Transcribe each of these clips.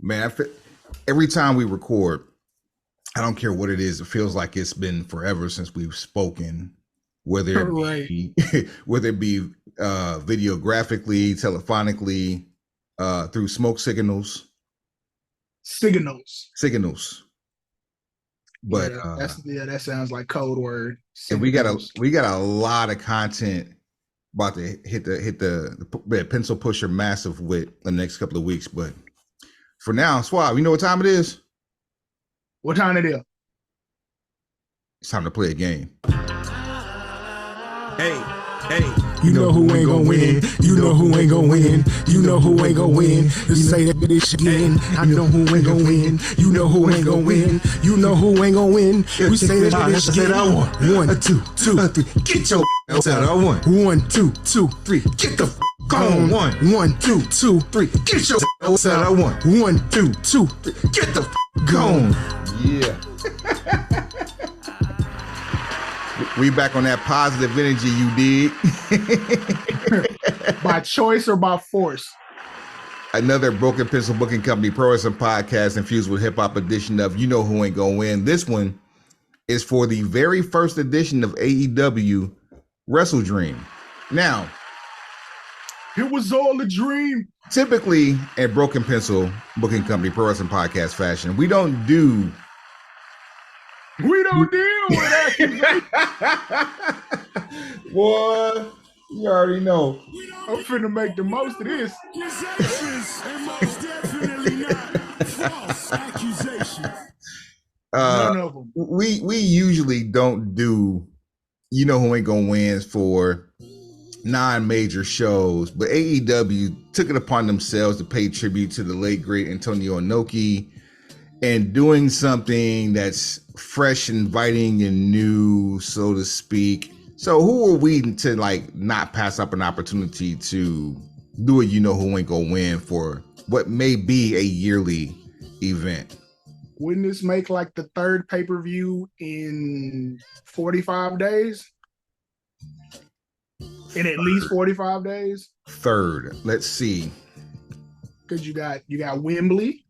Man, every time we record, I don't care what it is. It feels like it's been forever since we've spoken, whether it Right. be whether it be videographically, telephonically, through smoke Signals. signals. But That sounds like code word. and we got a Signals. we got a lot of content about to hit the pencil pusher massive with the next couple of weeks. But for now, Swab, you know what time it is? What time it is? It's time to play a game. Hey, you know who ain't gonna win. You know who ain't gonna win. You know who ain't gonna win. You say that bitch again. I know who ain't gonna win. You know who ain't gonna win. You know who ain't gonna win. We say that bitch again. One, two, three. Get your out of one. 1, 2, 3. Get the on. One, two, three. Get your out of one. 1, 2, 3. Get the gone. Yeah. We back on that positive energy, you dig? By choice or by force? Another Broken Pencil Booking Company Pro Wrestling podcast infused with hip-hop edition of You Know Who Ain't Gonna Win. This one is for the very first edition of AEW WrestleDream. Now, it was all a dream. Typically, at Broken Pencil Booking Company Pro Wrestling podcast fashion, we don't deal with accusations. Boy, you already know. I'm finna make the most of this. And most definitely not false accusations. None of them. We usually don't do You Know Who Ain't Gonna Win for non-major shows, but AEW took it upon themselves to pay tribute to the late great Antonio Inoki and doing something that's fresh, inviting, and new, so to speak. So who are we to not pass up an opportunity to do a You Know Who Ain't Gonna Win for what may be a yearly event? Wouldn't this make the third pay-per-view in 45 days? In at least 45 days? Third. Let's see. Because you got Wembley.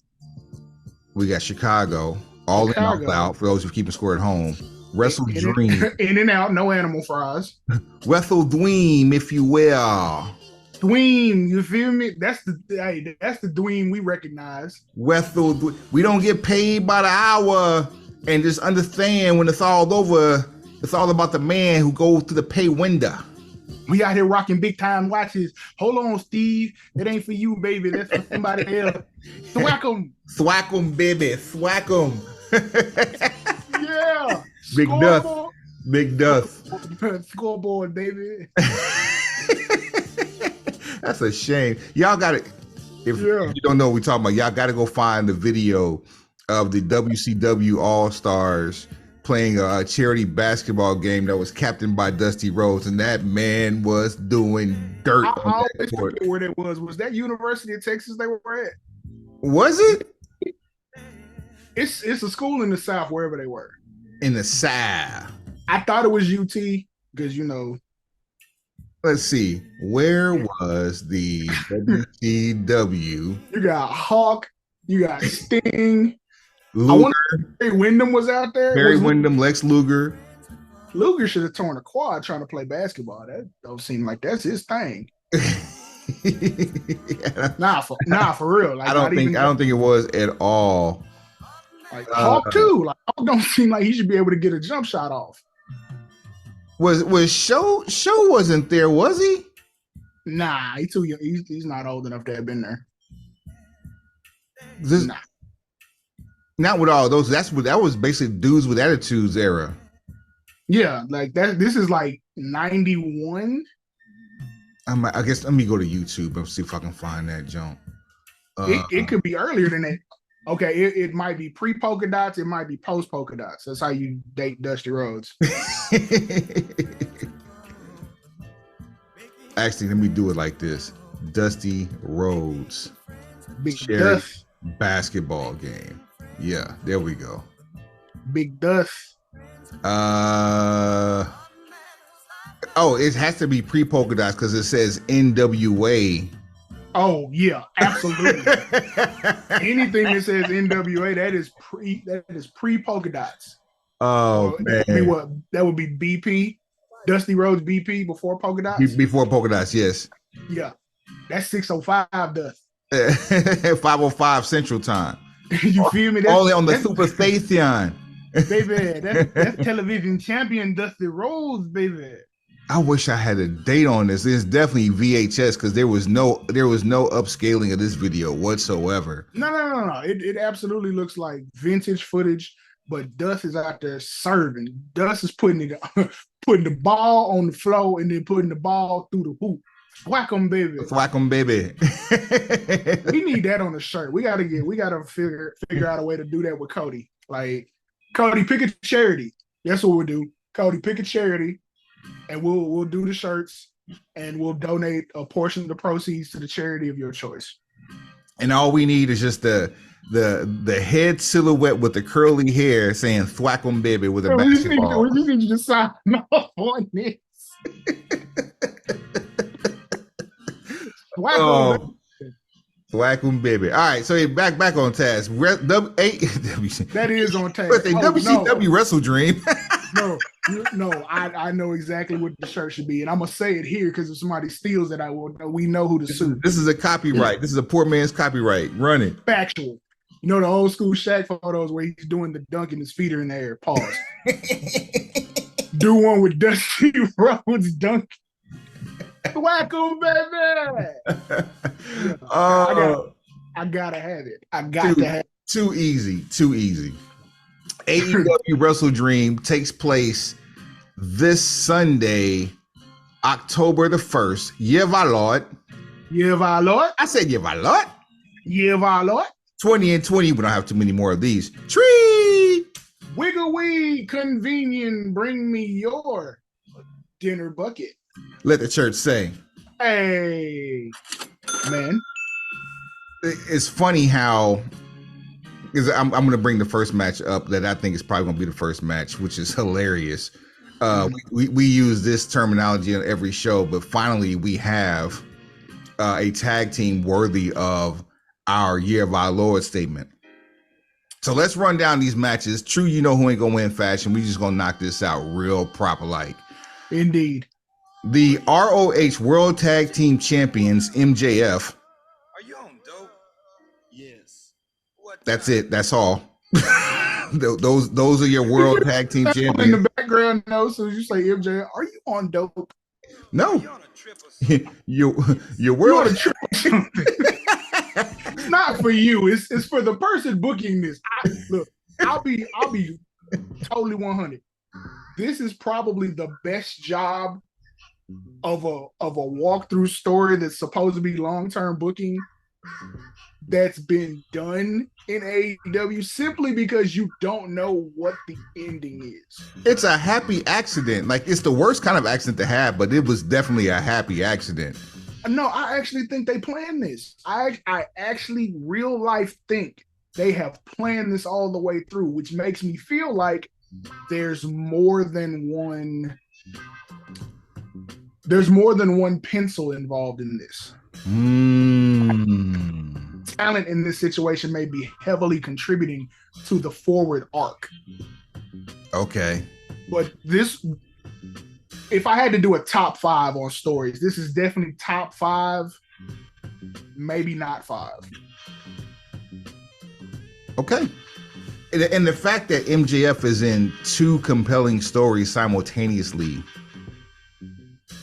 We got Chicago. All in, all out. For those who keep score at home. WrestleDream. In and out, no animal fries. WrestleDream, if you will. Dweem, you feel me? That's the Dweem we recognize. We don't get paid by the hour, and just understand when it's all over, it's all about the man who goes to the pay window. We out here rocking big time watches. Hold on, Steve. It ain't for you, baby. That's for somebody else. Thwack 'em. Thwack 'em, baby. Thwack 'em. Yeah. Big Duff. Big Duff. Scoreboard, baby. That's a shame. Y'all got it. If you don't know what we're talking about, y'all got to go find the video of the WCW All-Stars playing a charity basketball game that was captained by Dusty Rhodes, and that man was doing dirt. I always forget where that was. Was that University of Texas they were at? Was it? It's a school in the South, wherever they were. In the South. I thought it was UT because Let's see. Where was the WCW? You got Hawk. You got Sting. Luger. I wonder if Barry Windham was out there. Barry Windham, Lex Luger. Luger should have torn a quad trying to play basketball. That don't seem like that's his thing. Nah, for real. I don't think it was at all. Hawk too. Hawk don't seem like he should be able to get a jump shot off. Was Show wasn't there, was he? Nah, he's too young. He's not old enough to have been there. Nah. Not with all those. That was basically Dudes with Attitudes era. Yeah, that. This is 91. I guess let me go to YouTube and see if I can find that jump. It could be earlier than that. Okay, it might be pre-polka dots. It might be post-polka dots. That's how you date Dusty Rhodes. Actually, let me do it like this. Dusty Rhodes. Big Duff. Basketball game. Yeah, there we go. Big Duff. Oh, it has to be pre-polka dots because it says NWA Oh yeah, absolutely. Anything that says NWA, that is pre polka dots. Oh So man, that would be BP, Dusty Rhodes BP before polka dots. Before polka dots, yes. Yeah, that's 605 Dust. 5:05 Central Time. You feel me? Only on the Super Station. Baby, that's television champion Dusty Rhodes, baby. I wish I had a date on this. It's definitely VHS because there was no upscaling of this video whatsoever. No. It absolutely looks like vintage footage, but Dust is out there serving. Dust is putting the ball on the floor and then putting the ball through the hoop. Whack 'em, baby. Whack 'em, baby. We need that on the shirt. We gotta figure out a way to do that with Cody. Like, Cody, pick a charity. That's what we'll do. Cody, pick a charity, and we'll do the shirts, and we'll donate a portion of the proceeds to the charity of your choice. And all we need is just the head silhouette with the curly hair saying "Thwack 'em, baby" with a basketball. We just need you to sign off on this. Thwack 'em, baby. All right, so back on task. That is on task. WCW WrestleDream. No, I know exactly what the shirt should be, and I'm gonna say it here because if somebody steals it, we know who to sue. This is a copyright. Yeah. This is a poor man's copyright. Run it. Factual. You know the old school Shaq photos where he's doing the dunk and his feet are in the air. Pause. Do one with Dusty Rhodes dunk. Whack 'em, baby. I gotta have it. I got to have it. Too easy. AEW WrestleDream takes place this Sunday, October the 1st. Yeah, my lord. I said, yeah, my lord. 20 and 20. We don't have too many more of these. Tree. Wiggle wee, convenient. Bring me your dinner bucket. Let the church say. Hey, man. It's funny how, because I'm going to bring the first match up that I think is probably going to be the first match, which is hilarious. We use this terminology on every show, but finally we have a tag team worthy of our Year of Our Lord statement. So let's run down these matches. True, you know who ain't going to win fashion. We just going to knock this out real proper like. Indeed. The ROH World Tag Team Champions, MJF. Are you on dope? Yes. That's it. That's all. those are your World Tag Team Champions. In the background, no. So you say, MJF, are you on dope? No. Your World on a trip or something. It's not for you. It's for the person booking this. I'll be totally 100. This is probably the best job of a walkthrough story that's supposed to be long-term booking that's been done in AEW, simply because you don't know what the ending is. It's a happy accident. Like, it's the worst kind of accident to have, but it was definitely a happy accident. No, I actually think they planned this. I actually real life think they have planned this all the way through, which makes me feel like there's more than one pencil involved in this. Talent in this situation may be heavily contributing to the forward arc. Okay. But this, if I had to do a top 5 on stories, this is definitely top 5, maybe not 5. Okay. And the fact that MJF is in 2 compelling stories simultaneously,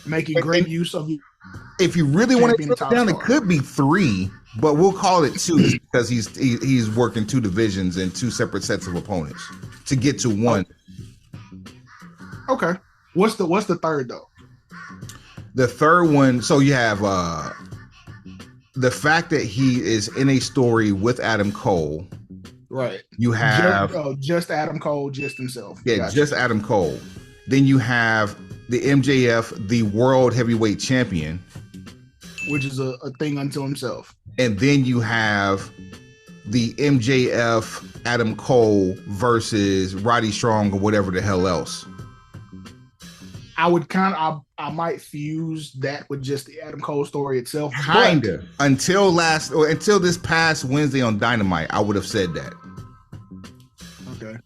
making great use of you. If you really want to put it down, it could be 3, but we'll call it 2 because he's working 2 divisions and 2 separate sets of opponents to get to 1. Okay. What's the third though? The third one, so you have the fact that he is in a story with Adam Cole. Right. You have just Adam Cole, just himself. Yeah, gotcha. Just Adam Cole. Then you have the MJF, the World Heavyweight Champion, which is a thing unto himself. And then you have the MJF, Adam Cole versus Roddy Strong or whatever the hell else. I would I might fuse that with just the Adam Cole story itself. Kinda. Until this past Wednesday on Dynamite, I would have said that. Okay.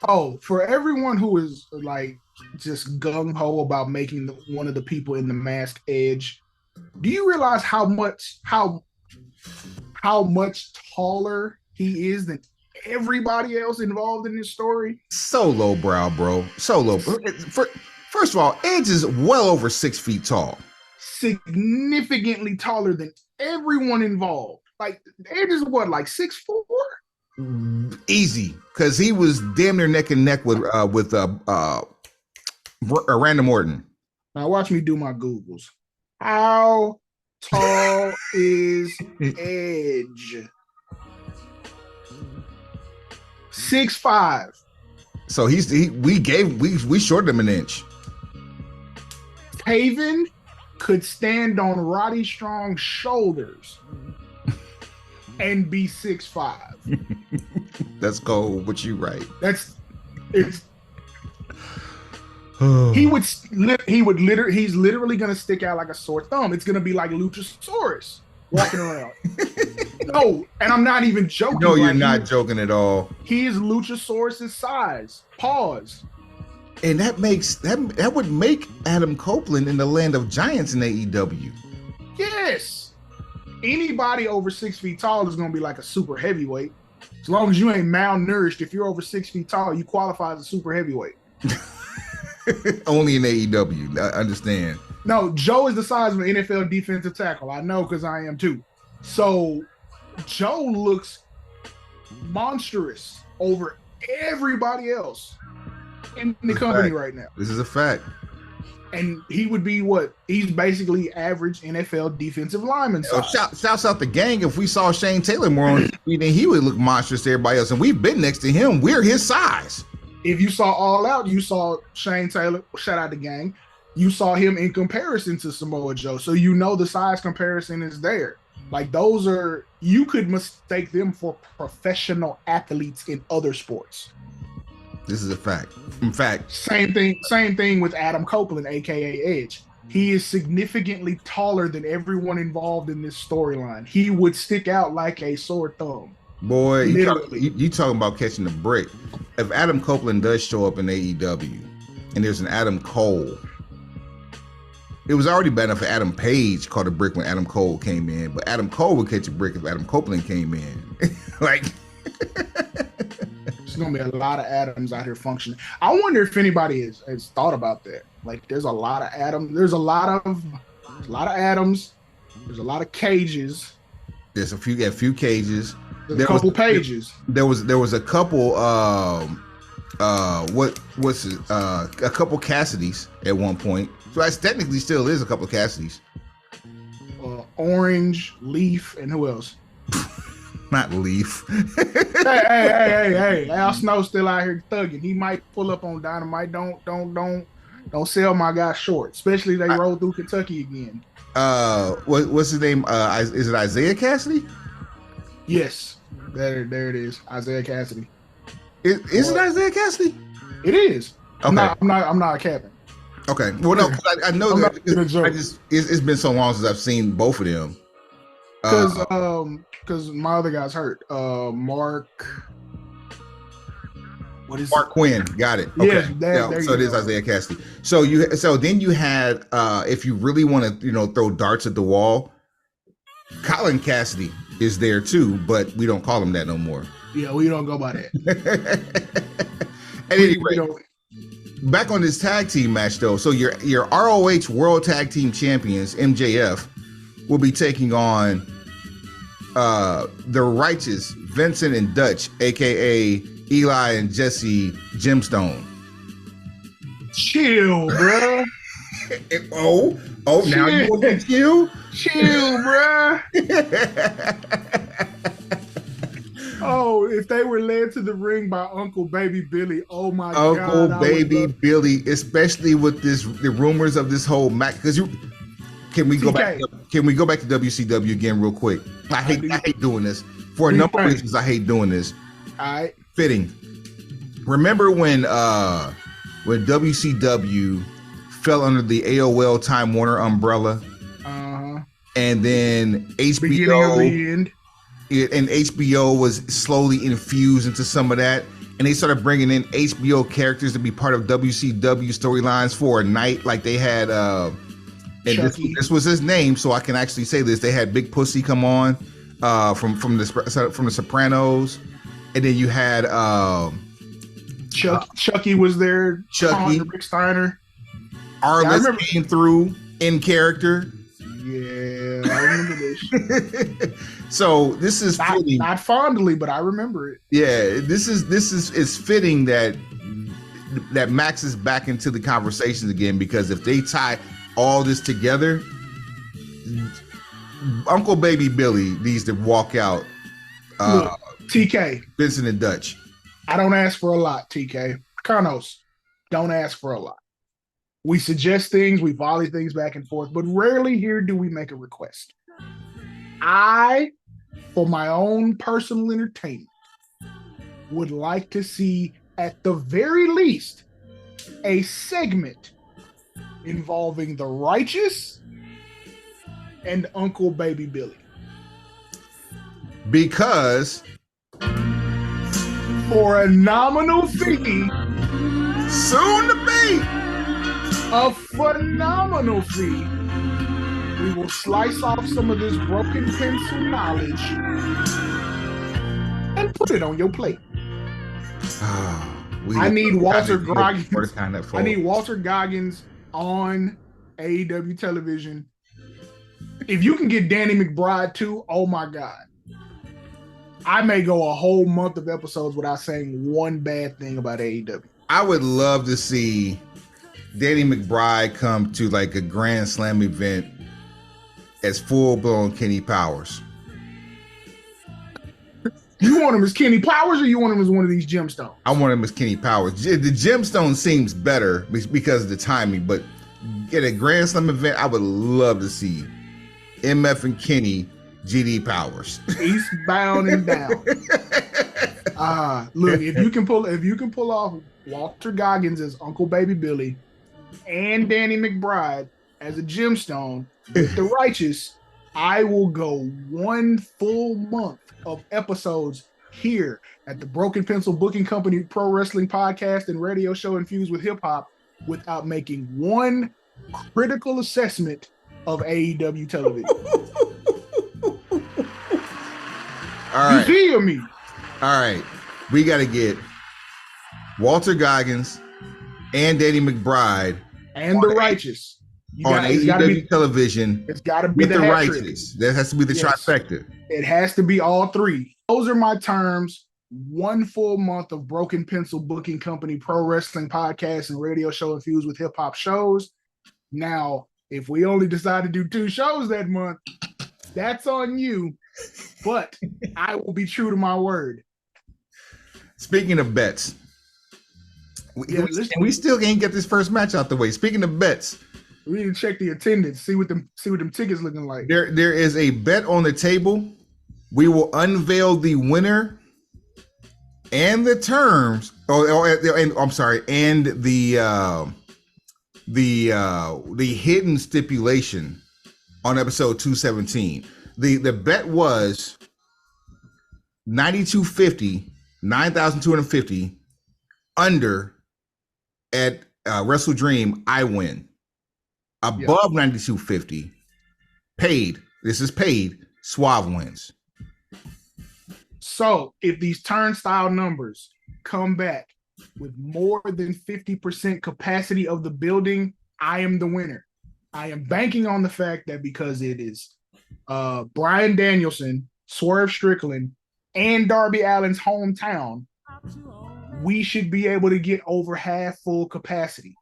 Oh, for everyone who is like just gung ho about making one of the people in the mask Edge, do you realize how much taller he is than everybody else involved in this story? So low brow, bro. So low. First of all, Edge is well over 6 feet tall. Significantly taller than everyone involved. Like Edge is what, like 6'4"? Easy, because he was damn near neck and neck with Random Orton. Now watch me do my Googles. How tall is Edge? 6'5". So we shorted him an inch. Taven could stand on Roddy Strong's shoulders and be 6'5". That's cold, but you right. He's literally gonna stick out like a sore thumb. It's gonna be like Luchasaurus walking around. No, and I'm not even joking. No, you're not joking at all. He is Luchasaurus's size. Pause. And that would make Adam Copeland in the land of giants in AEW. Yes. Anybody over 6 feet tall is gonna be like a super heavyweight. As long as you ain't malnourished, if you're over 6 feet tall, you qualify as a super heavyweight. Only in AEW, I understand. No, Joe is the size of an NFL defensive tackle. I know because I am too. So Joe looks monstrous over everybody else in the company right now. This is a fact. And he would be what? He's basically average NFL defensive lineman size. Shouts out the gang. If we saw Shane Taylor more on TV, then he would look monstrous to everybody else. And we've been next to him. We're his size. If you saw All Out, you saw Shane Taylor. Shout out the gang. You saw him in comparison to Samoa Joe. So you know the size comparison is there. Like those are, you could mistake them for professional athletes in other sports. This is a fact. In fact, same thing with Adam Copeland, aka Edge. He is significantly taller than everyone involved in this storyline. He would stick out like a sore thumb. Boy, you talking about catching the brick. If Adam Copeland does show up in AEW and there's an Adam Cole, it was already bad enough for Adam Page caught a brick when Adam Cole came in, but Adam Cole would catch a brick if Adam Copeland came in. Like, there's gonna be a lot of Adams out here functioning. I wonder if anybody has thought about that. Like, there's a lot of Adams. There's a lot of Adams. There's a lot of cages. There's a few cages. There's a couple pages. There was a couple. A couple Cassidys at one point. So that technically still is a couple of Cassidys. Orange, Leaf, and who else? Not Leaf. hey! Al Snow's still out here thugging. He might pull up on Dynamite. Don't sell my guy short. Especially they roll through Kentucky again. What's his name? Is it Isaiah Cassidy? Yes, there it is. Isaiah Cassidy. Is it Isaiah Cassidy? It is. Okay. I'm not a Kevin. Okay. Well, no, I know that. It's been so long since I've seen both of them. Because my other guy's hurt. Mark. What is Mark Quinn? Got it. Okay. Yes, so it is Isaiah Cassidy. So then you had if you really want to throw darts at the wall, Colin Cassidy is there too, but we don't call him that no more. Yeah, we don't go by that. At any rate, back on this tag team match though. So your ROH World Tag Team Champions MJF will be taking on the Righteous Vincent and Dutch, aka Eli and Jesse Gemstone. Chill, bro. oh, chill. Now you want to chill? Chill, bro. Oh, if they were led to the ring by Uncle Baby Billy, oh my God. Uncle Baby Billy, especially with the rumors of this whole match. Because can we go back to WCW again real quick? I hate doing this. For a number of reasons, I hate doing this. All right. Fitting. Remember when WCW fell under the AOL Time Warner umbrella. And then HBO, beginning of the end. And HBO was slowly infused into some of that. And they started bringing in HBO characters to be part of WCW storylines for a night. Like they had, and this was his name, so I can actually say this. They had Big Pussy come on from the Sopranos. And then you had Chucky was there. Chucky. Rick Steiner. Arliss came through in character. Yeah, I remember this. So this is fitting. Not fondly, but I remember it. Yeah, this is fitting that Max is back into the conversations again, because if they tie all this together, Uncle Baby Billy needs to walk out. Look, TK, Vincent and Dutch. I don't ask for a lot, TK. Carnos, don't ask for a lot. We suggest things, we volley things back and forth, but rarely here do we make a request. I, for my own personal entertainment, would like to see, at the very least, a segment involving the Righteous and Uncle Baby Billy. Because for a nominal fee, soon to be a phenomenal fee, we will slice off some of this broken pencil knowledge and put it on your plate. I need Walter Goggins. I need Walter Goggins on AEW television. If you can get Danny McBride too, oh my God. I may go a whole month of episodes without saying one bad thing about AEW. I would love to see Danny McBride come to like a Grand Slam event as full-blown Kenny Powers. You want him as Kenny Powers, or you want him as one of these gemstones? I want him as Kenny Powers. The gemstone seems better because of the timing, but at a Grand Slam event, I would love to see MF and Kenny GD Powers. Eastbound and down. Look, if you can pull off Walter Goggins as Uncle Baby Billy and Danny McBride as a gemstone with the Righteous, I will go one full month of episodes here at the Broken Pencil Booking Company Pro Wrestling Podcast and radio show infused with hip hop without making one critical assessment of AEW television. All right. You feel me? All right. We got to get Walter Goggins and Danny McBride and the Righteous on AEW television. It's got to be the Righteous. That has to be the trifecta. It has to be all three. Those are my terms. One full month of Broken Pencil Booking Company Pro Wrestling Podcast and radio show infused with hip hop shows. Now, if we only decide to do 2 shows that month, that's on you. But I will be true to my word. Speaking of bets, we still can't get this first match out the way. Speaking of bets, we need to check the attendance, see what them tickets looking like. There is a bet on the table. We will unveil the winner and the terms. And the hidden stipulation on episode 217. The bet was 9,250 under at WrestleDream. I win. Above 9,250 paid. This is paid. Suave wins. So if these turnstile numbers come back with more than 50% capacity of the building, I am the winner. I am banking on the fact that because it is Bryan Danielson, Swerve Strickland, and Darby Allin's hometown, we should be able to get over half full capacity.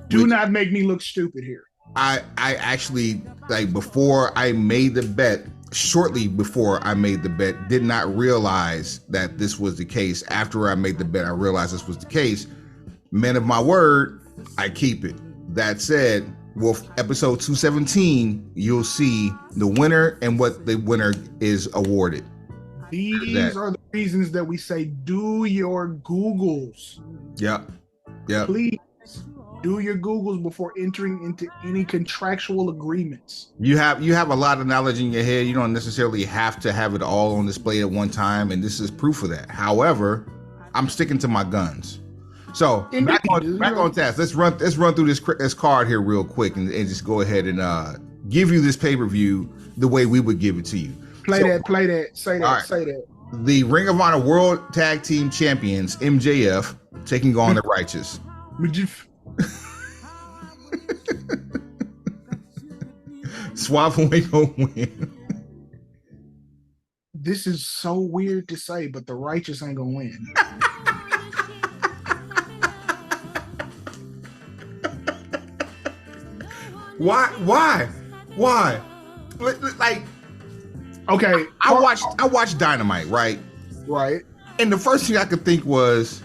Do not make me look stupid here. I actually, like, before I made the bet, shortly before I made the bet, did not realize that this was the case. After I made the bet, I realized this was the case. Man of my word, I keep it. That said, with episode 217, you'll see the winner and what the winner is awarded. These are the reasons that we say do your Googles. Yep. Please Do your Googles before entering into any contractual agreements. You have a lot of knowledge in your head. You don't necessarily have to have it all on display at one time, and this is proof of that. However, I'm sticking to my guns. So back on task. Let's run through this card here real quick and just go ahead and give you this pay-per-view the way we would give it to you. Play that. Say that. The Ring of Honor World Tag Team Champions, MJF, taking on the Righteous. Swap ain't gonna win. This is so weird to say, but the Righteous ain't gonna win. Why? Like, okay, I watched Dynamite, right? Right. And the first thing I could think was,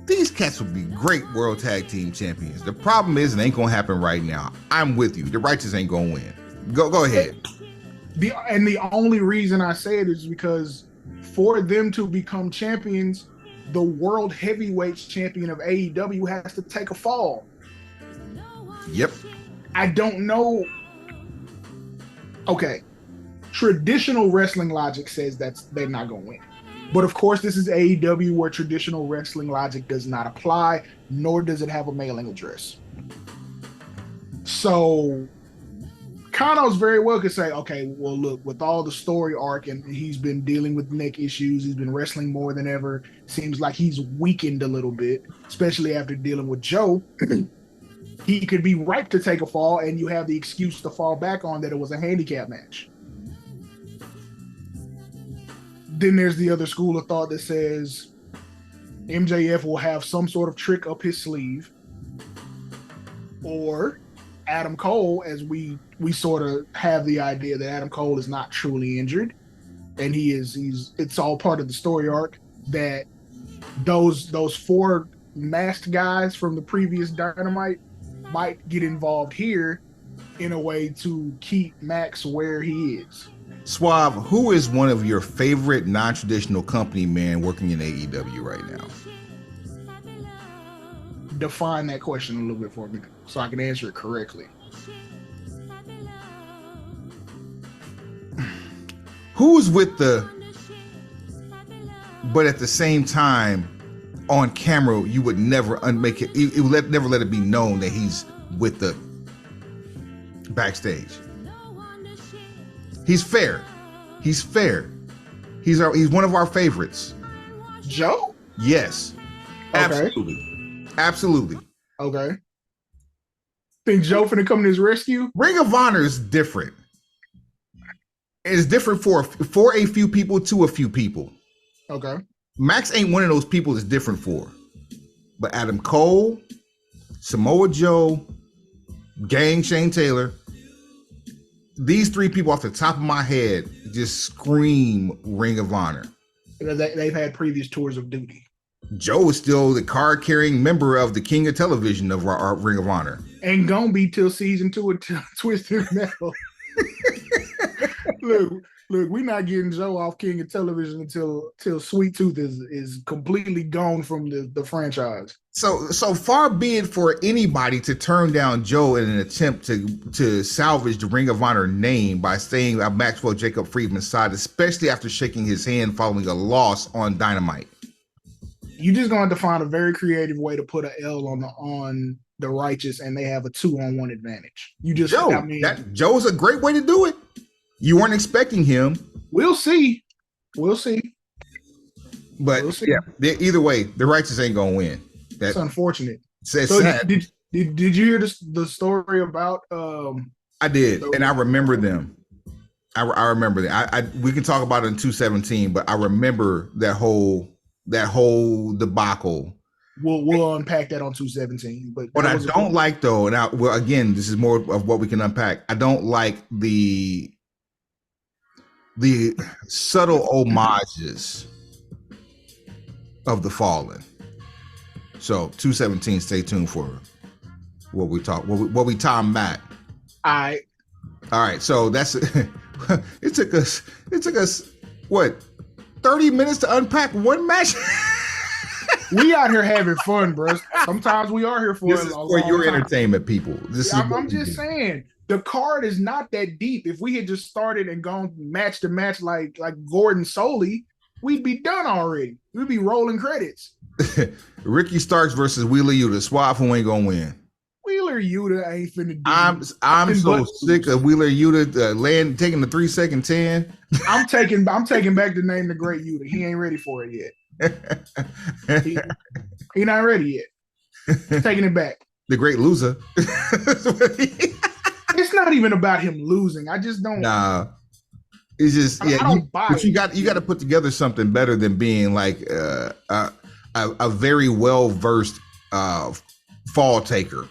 these cats would be great World Tag Team Champions. The problem is, it ain't gonna happen right now. I'm with you. The Righteous ain't gonna win. Go ahead. The only reason I say it is because for them to become champions, the World Heavyweight Champion of AEW has to take a fall. Yep. I don't know. Okay. Traditional wrestling logic says they're not going to win. But of course, this is AEW where traditional wrestling logic does not apply, nor does it have a mailing address. So Kano's very well could say, okay, well, look, with all the story arc and he's been dealing with neck issues, he's been wrestling more than ever. Seems like he's weakened a little bit, especially after dealing with Joe. He could be ripe to take a fall, and you have the excuse to fall back on that it was a handicap match. Then there's the other school of thought that says MJF will have some sort of trick up his sleeve, or Adam Cole, as we sort of have the idea that Adam Cole is not truly injured, and it's all part of the story arc that those four masked guys from the previous Dynamite might get involved here in a way to keep Max where he is. Suave, who is one of your favorite non-traditional company men working in AEW right now? Define that question a little bit for me so I can answer it correctly. Who's with but at the same time, on camera, you would never make it. It would never let it be known that he's with the backstage. He's fair. He's one of our favorites. Joe? Yes. Okay. Absolutely. Okay. Think Joe finna come to his rescue? Ring of Honor is different. It's different for a few people to a few people. Okay. Max ain't one of those people that's different for. But Adam Cole, Samoa Joe, Gang Shane Taylor, these three people off the top of my head just scream Ring of Honor. They've had previous tours of duty. Joe is still the card-carrying member of the King of Television of our Ring of Honor. Ain't gonna be till season 2 of Twisted Metal. Look, we're not getting Joe off King of Television until Sweet Tooth is completely gone from the franchise. So far be it for anybody to turn down Joe in an attempt to salvage the Ring of Honor name by staying at Maxwell Jacob Friedman's side, especially after shaking his hand following a loss on Dynamite. You just gonna have to find a very creative way to put an L on the Righteous, and they have a 2-on-1 advantage. Joe's a great way to do it. You weren't expecting him. We'll see. But yeah, either way, the Righteous ain't gonna win. That's unfortunate. So sad. Did you hear the story about? I did, and I remember them. I remember that. We can talk about it in 217, but I remember that whole debacle. We'll unpack that on 217. But what I don't like though, and again, this is more of what we can unpack. I don't like the subtle homages of the fallen. So 217, stay tuned for what we time Matt. All right. So that's it took us what 30 minutes to unpack one match. We out here having fun, bro. Sometimes we are here for This a is long for your time. entertainment, people. This is I'm just saying the card is not that deep. If we had just started and gone match to match like Gordon Soley, we'd be done already. We'd be rolling credits. Ricky Starks versus Wheeler Yuta. Suave who ain't gonna win. Wheeler Yuta ain't finna do. I'm so sick of Wheeler Yuta taking the 3-second 10. I'm taking back the name the Great Yuta. He ain't ready for it yet. He not ready yet. He's taking it back. The Great Loser. It's not even about him losing. I just don't. Nah. It's just I don't buy it. You got to put together something better than being like a very well versed fall taker.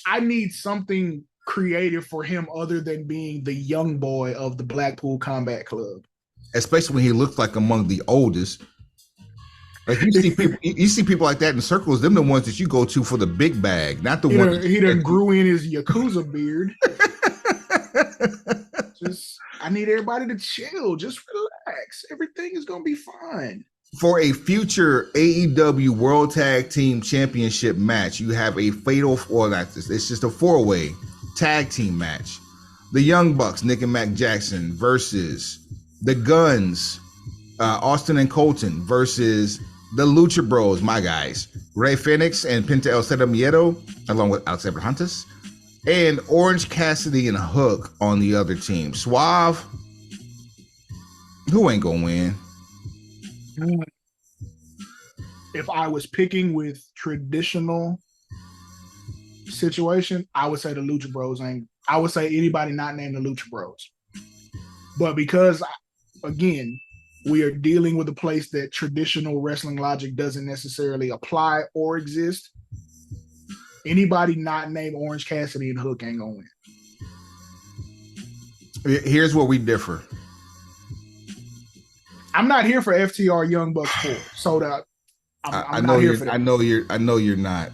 I need something creative for him other than being the young boy of the Blackpool Combat Club. Especially when he looks like among the oldest. Like you see people like that in circles. Them the ones that you go to for the big bag, not the one. He done grew in his Yakuza beard. I need everybody to chill. Just relax. Everything is gonna be fine. For a future AEW World Tag Team Championship match, you have a fatal, it's just a 4-way tag team match. The Young Bucks, Nick and Mac Jackson, versus the Guns, Austin and Colton, versus the Lucha Bros, my guys, Rey Fenix and Penta El Zero Miedo, along with Alex Abrahantes, and Orange Cassidy and Hook on the other team. Suave, who ain't gonna win? If I was picking with traditional situation, I would say the Lucha Bros ain't. I would say anybody not named the Lucha Bros. But because, again, we are dealing with a place that traditional wrestling logic doesn't necessarily apply or exist, anybody not named Orange Cassidy and Hook ain't gonna win. Here's where we differ. I'm not here for FTR Young Bucks 4. So that I'm not here for that. I know you're not.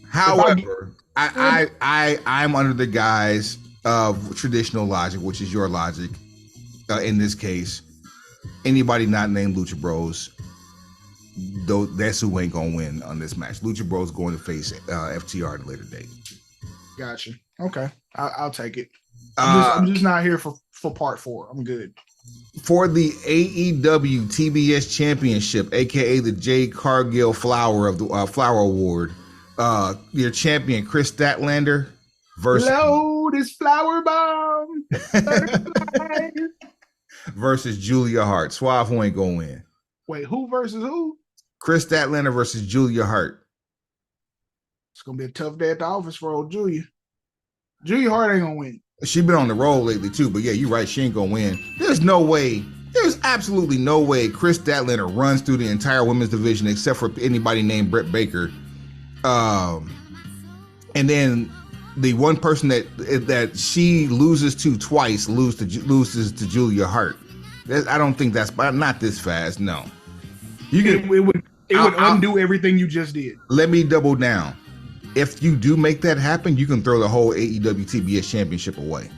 However, I'm under the guise of traditional logic, which is your logic. In this case, anybody not named Lucha Bros, though, that's who ain't gonna win on this match. Lucha Bros going to face FTR at a later date. Gotcha. Okay, I'll take it. I'm just not here for part 4. I'm good. For the AEW TBS Championship, aka the Jade Cargill Flower of the Flower Award, your champion Chris Statlander versus load is flower bomb versus Julia Hart. Suave who ain't gonna win. Wait, who versus who? Chris Statlander versus Julia Hart. It's gonna be a tough day at the office for old Julia. Julia Hart ain't gonna win. She's been on the roll lately too, but yeah, you're right. She ain't gonna win. There's absolutely no way Chris Statlander runs through the entire women's division except for anybody named Britt Baker. And then the one person that she loses to twice loses to Julia Hart. I don't think that's not this fast. No, it would undo everything you just did. Let me double down. If you do make that happen, you can throw the whole AEW TBS championship away.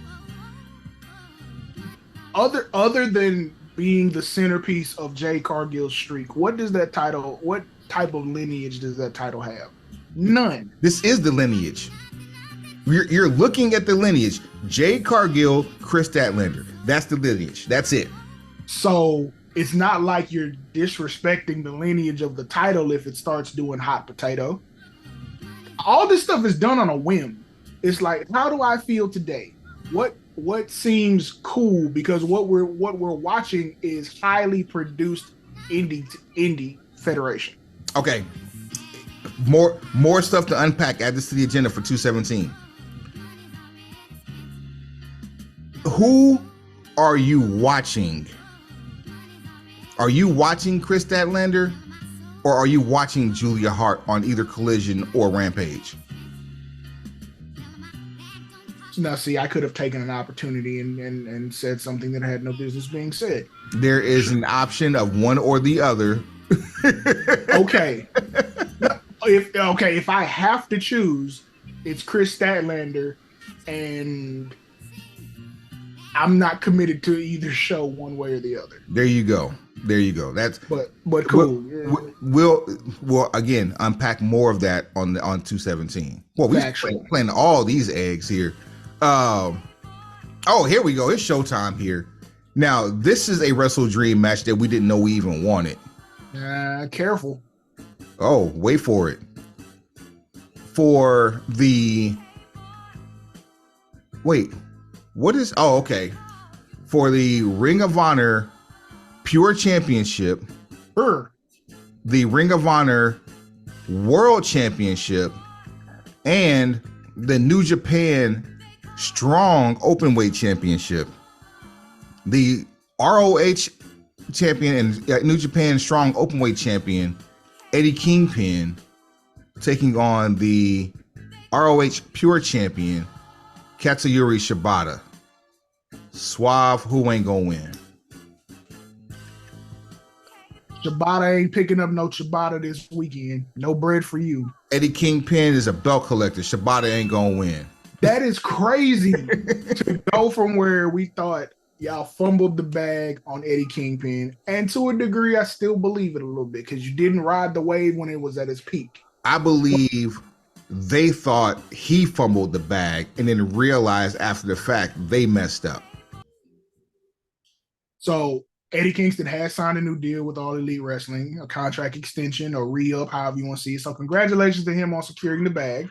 Other than being the centerpiece of Jay Cargill's streak, what type of lineage does that title have? None. This is the lineage. You're looking at the lineage. Jay Cargill, Chris Statlander. That's the lineage. That's it. So it's not like you're disrespecting the lineage of the title if it starts doing hot potato. All this stuff is done on a whim. It's like, how do I feel today? What seems cool? Because what we're watching is highly produced indie federation. Okay. More stuff to unpack. Add this to the agenda for 217. Who are you watching? Are you watching Chris Statlander? Or are you watching Julia Hart on either Collision or Rampage? Now, see, I could have taken an opportunity and said something that had no business being said. There is an option of one or the other. Okay. If I have to choose, it's Chris Statlander and I'm not committed to either show one way or the other. There you go. That's but cool. We'll again unpack more of that on 217. Well, we're playing all these eggs here. Oh, here we go. It's showtime here. Now, this is a WrestleDream match that we didn't know we even wanted. Careful. Oh, wait for it. For the Ring of Honor Pure Championship, the Ring of Honor World Championship, and the New Japan Strong Openweight Championship. The ROH champion and New Japan Strong Openweight champion, Eddie Kingpin, taking on the ROH Pure champion, Katsuyori Shibata. Suave, who ain't gonna win? Shibata ain't picking up no Shibata this weekend. No bread for you. Eddie Kingpin is a belt collector. Shibata ain't gonna win. That is crazy to go from where we thought y'all fumbled the bag on Eddie Kingpin. And to a degree, I still believe it a little bit because you didn't ride the wave when it was at its peak. I believe they thought he fumbled the bag and then realized after the fact they messed up. So Eddie Kingston has signed a new deal with All Elite Wrestling, a contract extension or re-up, however you want to see it. So congratulations to him on securing the bag.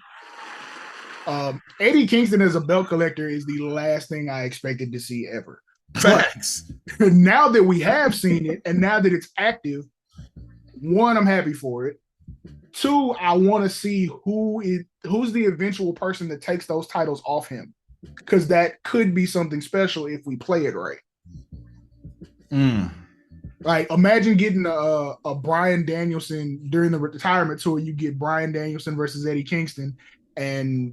Eddie Kingston as a belt collector is the last thing I expected to see ever. Facts. But now that we have seen it and now that it's active, one, I'm happy for it. Two, I want to see who's the eventual person that takes those titles off him, because that could be something special if we play it right. Like, imagine getting a Bryan Danielson during the retirement tour. You get Bryan Danielson versus Eddie Kingston, and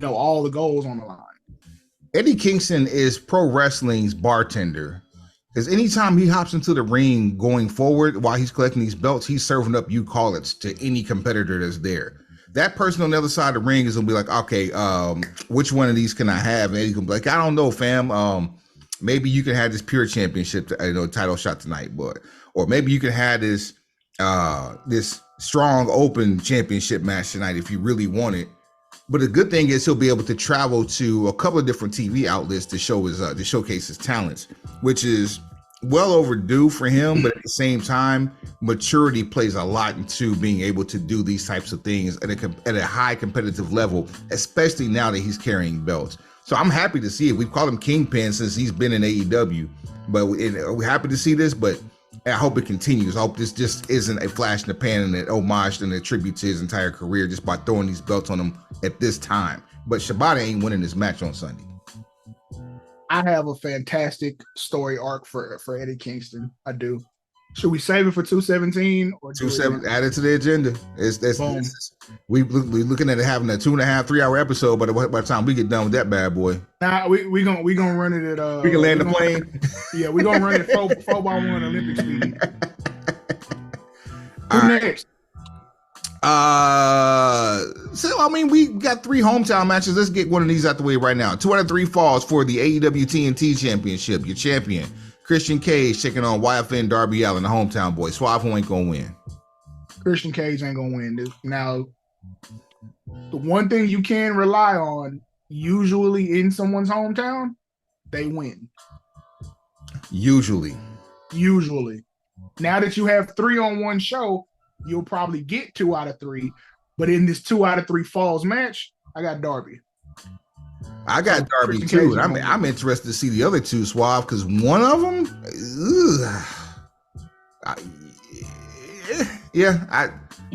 all the goals on the line. Eddie Kingston is pro wrestling's bartender. Because anytime he hops into the ring going forward while he's collecting these belts, he's serving up you call-its to any competitor that's there. That person on the other side of the ring is gonna be like, okay, which one of these can I have? And Eddie can be like, I don't know, fam. Maybe you can have this Pure Championship, title shot tonight, but or maybe you can have this Strong Open Championship match tonight if you really want it. But the good thing is he'll be able to travel to a couple of different TV outlets to showcase his talents, which is well overdue for him. But at the same time, maturity plays a lot into being able to do these types of things at a high competitive level, especially now that he's carrying belts. So I'm happy to see it. We've called him Kingpin since he's been in AEW, but we're happy to see this. But I hope it continues. I hope this just isn't a flash in the pan and an homage and a tribute to his entire career just by throwing these belts on him at this time. But Shibata ain't winning this match on Sunday. I have a fantastic story arc for Eddie Kingston. I do. Should we save it for 217 or 217? Add it to the agenda. We're looking at having a 2.5, 3 hour episode. But by the time we get done with that bad boy, we gonna run it at we can land the plane. Yeah, we're gonna run it 4x1 Olympic speed. Who next? So I mean, we got 3 hometown matches. Let's get one of these out the way right now. 2 out of 3 falls for the AEW TNT Championship. Your champion, Christian Cage, taking on YFN Darby Allin, the hometown boy. Suave, who ain't gonna win? Christian Cage ain't gonna win. Now, the one thing you can rely on, usually in someone's hometown, they win. Usually. Now that you have 3 on one show, you'll probably get 2 out of 3. But in this 2 out of 3 falls match, I got Darby. I got Darby too. And I'm interested to see the other 2, Suave, because one of them,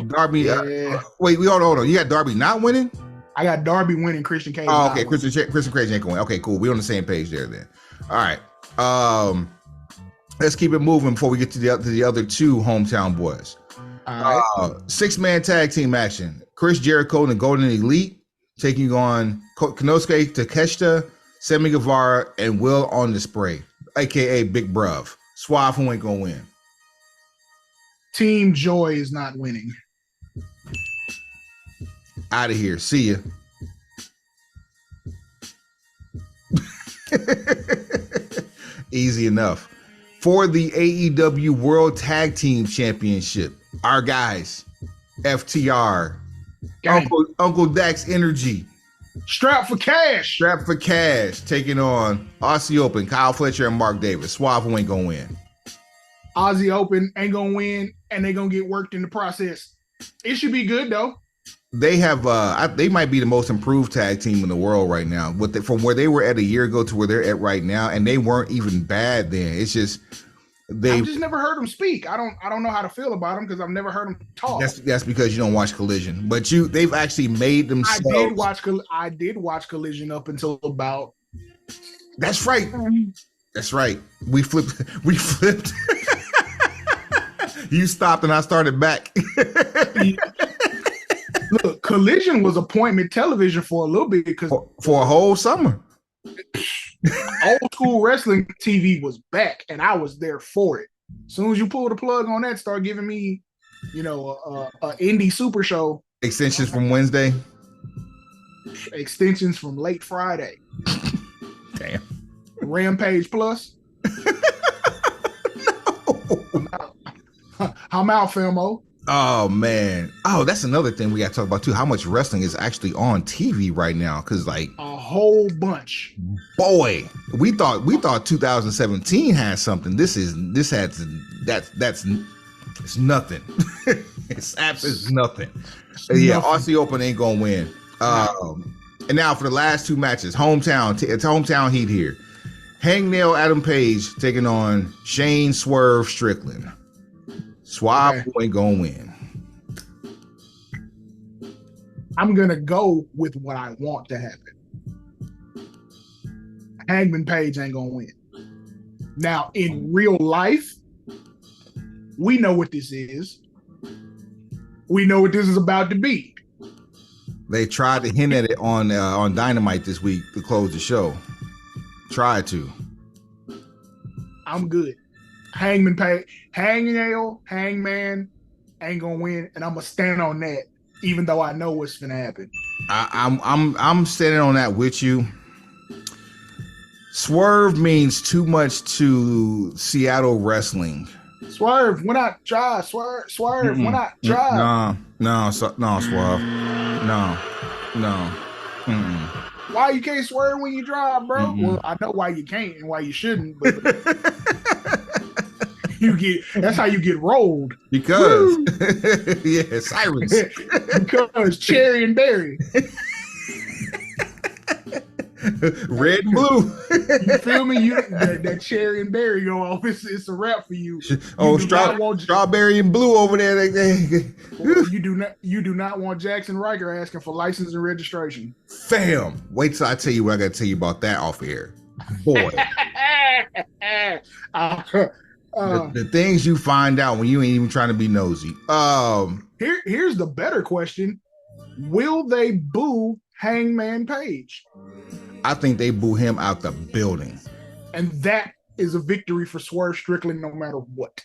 Darby. Yeah. Wait, hold on. You got Darby not winning? I got Darby winning. Christian Cage. Oh, okay. Christian Cage ain't going. Okay, cool. We're on the same page there then. All right. Let's keep it moving before we get to the other 2 hometown boys. All right. 6-man tag team action. Chris Jericho and the Golden Elite taking on Konosuke Takeshita, Sammy Guevara, and Will on Display, aka Big Bruv. Suave, who ain't gonna win? Team Joy is not winning. Out of here. See ya. Easy enough. For the AEW World Tag Team Championship, our guys, FTR, Uncle Dax Energy, Strap for cash, taking on Aussie Open, Kyle Fletcher and Mark Davis. Suave, who ain't gonna win? Aussie Open ain't gonna win, and they're gonna get worked in the process. It should be good though. They have they might be the most improved tag team in the world right now. From where they were at a year ago to where they're at right now, and they weren't even bad then. It's just I've just never heard them speak. I don't know how to feel about them because I've never heard them talk. That's because you don't watch Collision, but they've actually made themselves. I did watch Collision up until about. That's right. That's right. We flipped. You stopped and I started back. Look, Collision was appointment television for a little bit because for a whole summer. Old school wrestling TV was back, and I was there for it. As soon as you pull the plug on that, start giving me, a indie super show. Extensions from Wednesday. Extensions from late Friday. Damn. Rampage Plus. No. I'm out, Filmo. Oh man. Oh, that's another thing we got to talk about too. How much wrestling is actually on TV right now? Because like a whole bunch. Boy, we thought 2017 had something. It's nothing. It's absolutely nothing. Yeah, Aussie Open ain't gonna win. And now for the last two matches, it's hometown heat here. Hangnail Adam Page taking on Shane Swerve Strickland. Suave ain't gonna win. I'm gonna go with what I want to happen. Hangman Page ain't gonna win. Now, in real life, we know what this is. We know what this is about to be. They tried to hint at it on Dynamite this week to close the show. Tried to. I'm good. Hangman Page, Hangman ain't gonna win, and I'm gonna stand on that, even though I know what's gonna happen. I'm standing on that with you. Swerve means too much to Seattle wrestling. Swerve, when I try, Swerve, when I try. No, Swerve, no. Mm-mm. Why you can't swerve when you drive, bro? Mm-mm. Well, I know why you can't and why you shouldn't, but that's how you get rolled. Because yeah, sirens. Because Cherry and Berry. Red and blue. You feel me? That Cherry and Berry go off. It's a wrap for you. Strawberry and blue over there. You do not want Jackson Riker asking for license and registration. Fam, wait till I tell you what I got to tell you about that off air. Boy. The things you find out when you ain't even trying to be nosy. Here's the better question. Will they boo Hangman Page? I think they boo him out the building. And that is a victory for Swerve Strickland no matter what.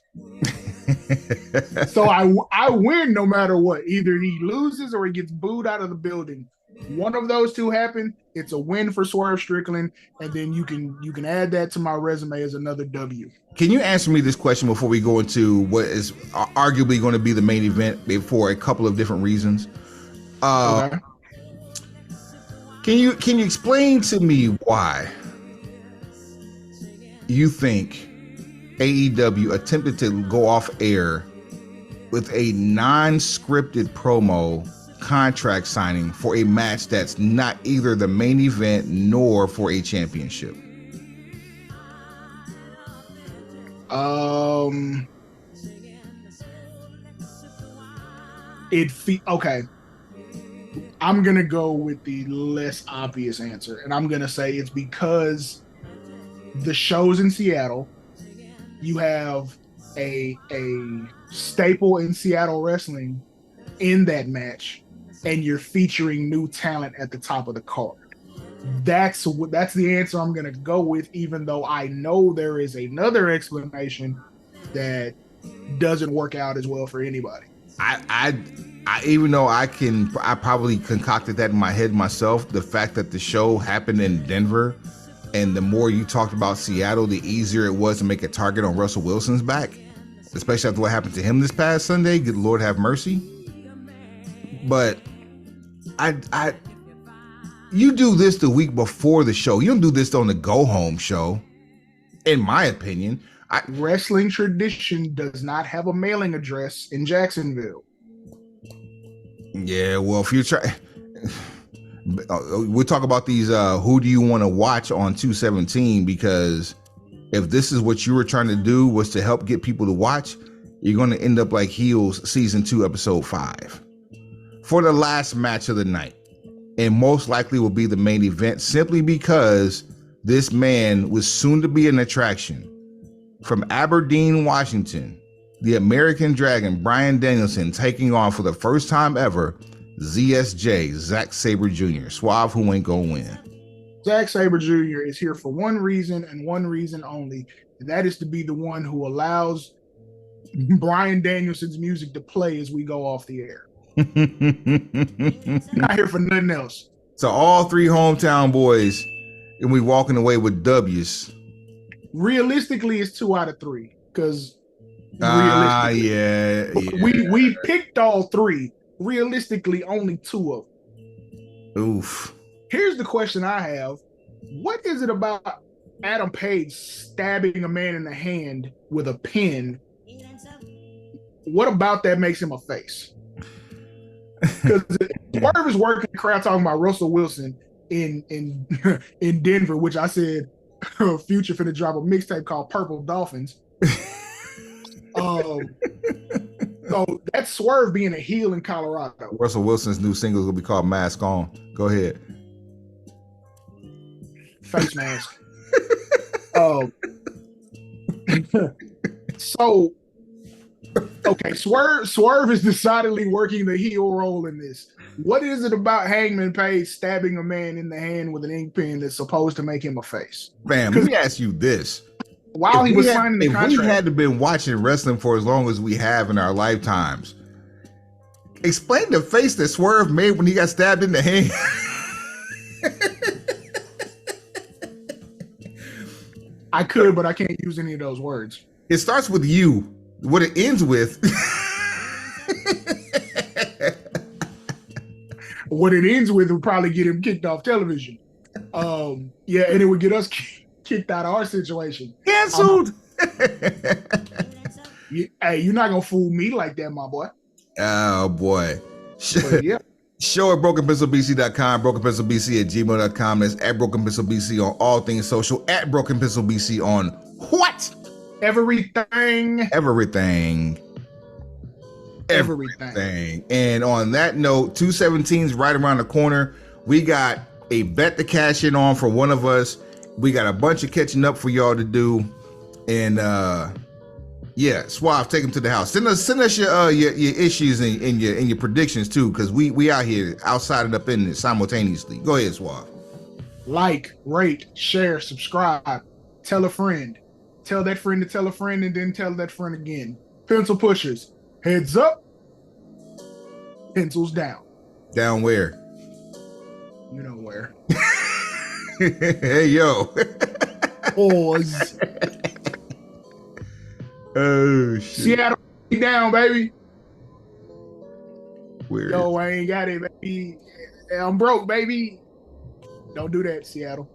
So I win no matter what. Either he loses or he gets booed out of the building. One of those two happen, it's a win for Swerve Strickland, and then you can add that to my resume as another W. Can you answer me this question before we go into what is arguably going to be the main event for a couple of different reasons? Okay. Can you explain to me why you think AEW attempted to go off air with a non-scripted promo contract signing for a match that's not either the main event nor for a championship? Okay. I'm going to go with the less obvious answer, and I'm going to say it's because the shows in Seattle, you have a staple in Seattle wrestling in that match, and you're featuring new talent at the top of the card. That's the answer I'm going to go with, even though I know there is another explanation that doesn't work out as well for anybody. I even though I probably concocted that in my head myself, the fact that the show happened in Denver And the more you talked about Seattle, the easier it was to make a target on Russell Wilson's back, especially after what happened to him this past Sunday. Good Lord have mercy. But you do this the week before the show. You don't do this on the go home show, in my opinion. Wrestling tradition does not have a mailing address in Jacksonville. Yeah, well, if you try, we'll talk about these. Who do you want to watch on 217? Because if this is what you were trying to do was to help get people to watch, you're going to end up like Heels season 2, episode 5 for the last match of the night, and most likely will be the main event simply because this man was soon to be an attraction from Aberdeen, Washington. The American Dragon, Bryan Danielson, taking on for the first time ever, ZSJ, Zack Sabre Jr. Suave, who ain't gonna win. Zack Sabre Jr. is here for one reason and one reason only, and that is to be the one who allows Bryan Danielson's music to play as we go off the air. Not here for nothing else. So all 3 hometown boys, and we walking away with W's. Realistically, it's 2 out of 3 because yeah. We picked all 3. Realistically, only 2 of them. Oof. Here's the question I have: what is it about Adam Page stabbing a man in the hand with a pin? What about that makes him a face? Because Swerve is working the crowd talking about Russell Wilson in Denver, which I said Future finna drop a mixtape called Purple Dolphins. So that's Swerve being a heel in Colorado. Russell Wilson's new single is gonna be called Mask On. Go ahead. Face mask. So okay, Swerve is decidedly working the heel role in this. What is it about Hangman Page stabbing a man in the hand with an ink pen that's supposed to make him a face? Fam, let me ask you this. While he was signing the contract, if we had been watching wrestling for as long as we have in our lifetimes, explain the face that Swerve made when he got stabbed in the hand. I could, but I can't use any of those words. It starts with you. What it ends with. What it ends with would probably get him kicked off television. Yeah, and it would get us kicked out of our situation. Canceled. Hey, you're not gonna fool me like that, my boy. Oh boy. Yeah. Show at brokenpencilbc.com, brokenpencilbc@gmail.com. That's at brokenpencilbc on all things social, at brokenpencilbc on what? Everything. And on that note, 217's right around the corner. We got a bet to cash in on for one of us. We got a bunch of catching up for y'all to do. And yeah, Suave, take them to the house. Send us your issues and your predictions too, because we out here outside and up in it simultaneously. Go ahead, Suave. Like, rate, share, subscribe, tell a friend. Tell that friend to tell a friend, and then tell that friend again. Pencil pushers, heads up, pencils down. Down where? You know where. Hey, yo. Pause. Oh, shit. Seattle down, baby. Weird. Yo, I ain't got it, baby. I'm broke, baby. Don't do that, Seattle.